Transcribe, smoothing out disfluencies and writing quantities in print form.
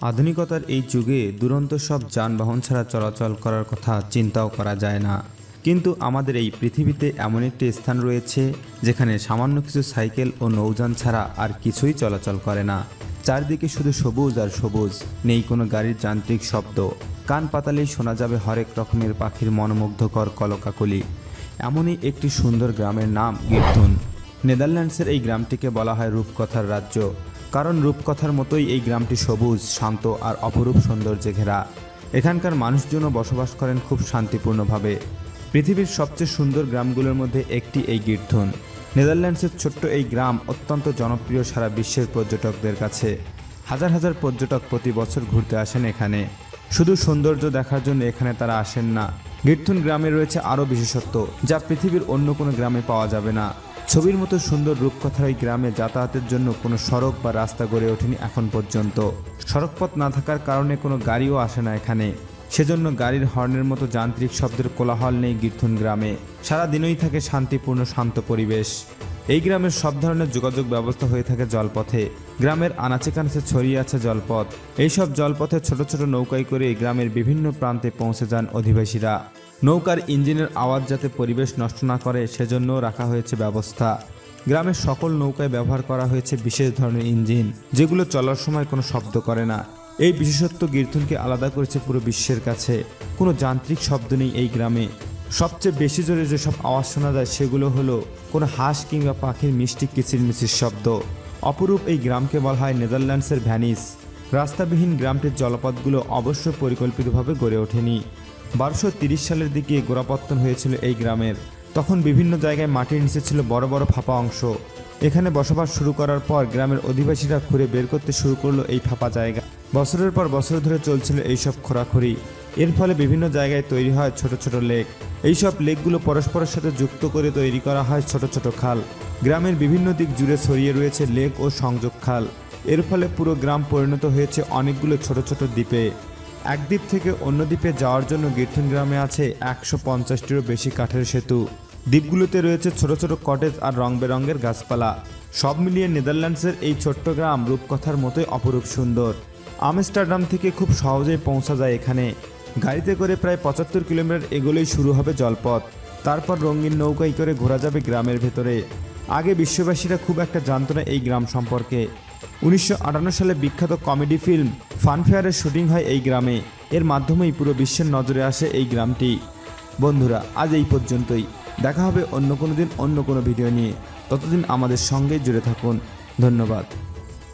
আধুনিকতার এই যুগে দুরন্ত সব যানবাহন ছাড়া চলাচল করার কথা চিন্তাও করা যায় না, কিন্তু আমাদের এই পৃথিবীতে এমন একটি স্থান রয়েছে যেখানে সামান্য কিছু সাইকেল ও নৌযান ছাড়া আর কিছুই চলাচল করে না। চারদিকে শুধু সবুজ আর সবুজ, নেই কোনো গাড়ির যান্ত্রিক শব্দ, কান পাতালেই শোনা যাবে হরেক রকমের পাখির মনোমুগ্ধকর কলকাকলি। এমনই একটি সুন্দর গ্রামের নাম গির্থুন। নেদারল্যান্ডসের এই গ্রামটিকে বলা হয় রূপকথার রাজ্য, কারণ রূপকথার মতোই এই গ্রামটি সবুজ, শান্ত আর অপরূপ সৌন্দর্যে ঘেরা। এখানকার মানুষজনও বসবাস করেন খুব শান্তিপূর্ণভাবে। পৃথিবীর সবচেয়ে সুন্দর গ্রামগুলোর মধ্যে একটি এই গির্থুন। নেদারল্যান্ডসের ছোট্ট এই গ্রাম অত্যন্ত জনপ্রিয় সারা বিশ্বের পর্যটকদের কাছে। হাজার হাজার পর্যটক প্রতি বছর ঘুরতে আসেন এখানে। শুধু সৌন্দর্য দেখার জন্য এখানে তারা আসেন না, গির্থুন গ্রামে রয়েছে আরও বিশেষত্ব যা পৃথিবীর অন্য কোনো গ্রামে পাওয়া যাবে না। ছবির মতো সুন্দর রূপকথার এই গ্রামে যাতায়াতের জন্য কোনো সড়ক বা রাস্তা গড়ে ওঠেনি এখন পর্যন্ত। সড়কপথ না থাকার কারণে কোনো গাড়িও আসে না এখানে, সেজন্য গাড়ির হর্নের মতো যান্ত্রিক শব্দের কোলাহল নেই গির্থুন গ্রামে। সারাদিনই থাকে শান্তিপূর্ণ শান্ত পরিবেশ। এই গ্রামের সব ধরনের যোগাযোগ ব্যবস্থা হয়ে থাকে জলপথে। গ্রামের আনাচে কানাচে ছড়িয়ে আছে জলপথ। এইসব জলপথে ছোট ছোট নৌকায় করে গ্রামের বিভিন্ন প্রান্তে পৌঁছে যান অধিবাসীরা। নৌকার ইঞ্জিনের আওয়াজ যাতে পরিবেশ নষ্ট না করে সেজন্য রাখা হয়েছে ব্যবস্থা। গ্রামের সকল নৌকায় ব্যবহার করা হয়েছে বিশেষ ধরনের ইঞ্জিন, যেগুলো চলার সময় কোনো শব্দ করে না। এই বিশেষত্ব গির্থুনকে আলাদা করেছে পুরো বিশ্বের কাছে। কোনো যান্ত্রিক শব্দ নেই এই গ্রামে। সবচেয়ে বেশি জোরে যেসব আওয়াজ শোনা যায় সেগুলো হলো কোনো হাঁস কিংবা পাখির মিষ্টি কিচিরমিচির শব্দ। অপরূপ এই গ্রামকে বলা হয় নেদারল্যান্ডসের ভ্যানিস। রাস্তাবিহীন গ্রামটির জলপথগুলো অবশ্য পরিকল্পিতভাবে গড়ে ওঠেনি। 1230 সালের দিকে গোড়াপত্তন হয়েছিল এই গ্রামের। তখন বিভিন্ন জায়গায় মাটির নিচে ছিল বড় বড় ফাঁপা অংশ। এখানে বসবাস শুরু করার পর গ্রামের অধিবাসীরা খুঁড়ে বের করতে শুরু করলো এই ফাঁপা জায়গা। বছরের পর বছর ধরে চলছিল এইসব খোঁড়াখুড়ি। এর ফলে বিভিন্ন জায়গায় তৈরি হয় ছোট ছোট লেক। এইসব লেকগুলো পরস্পরের সাথে যুক্ত করে তৈরি করা হয় ছোট ছোট খাল। গ্রামের বিভিন্ন দিক জুড়ে ছড়িয়ে রয়েছে লেক ও সংযোগ খাল। এর ফলে পুরো গ্রাম পরিণত হয়েছে অনেকগুলো ছোট ছোট দ্বীপে। এক দ্বীপ থেকে অন্য দ্বীপে যাওয়ার জন্য গির্থুন গ্রামে আছে 150টিরও বেশি কাঠের সেতু। দ্বীপগুলোতে রয়েছে ছোট ছোট কটেজ আর রং বেরঙের গাছপালা। সব মিলিয়ে নেদারল্যান্ডসের এই ছোট্ট গ্রাম রূপকথার মতোই অপরূপ সুন্দর। আমস্টারডাম থেকে খুব সহজেই পৌঁছা যায় এখানে। গাড়িতে করে প্রায় 75 কিলোমিটার এগোলেই শুরু হবে জলপথ। তারপর রঙিন নৌকায় করে ঘোরা যাবে গ্রামের ভেতরে। আগে বিশ্ববাসীরা খুব একটা জানত না এই গ্রাম সম্পর্কে। 1958 সালে বিখ্যাত কমেডি ফিল্ম ফানফেয়ারের শুটিং হয় এই গ্রামে। এর মাধ্যমেই পুরো বিশ্বের নজরে আসে এই গ্রামটি। বন্ধুরা, আজ এই পর্যন্তই। দেখা হবে অন্য কোনো দিন অন্য কোনো ভিডিও নিয়ে। ততদিন আমাদের সঙ্গেই জুড়ে থাকুন। ধন্যবাদ।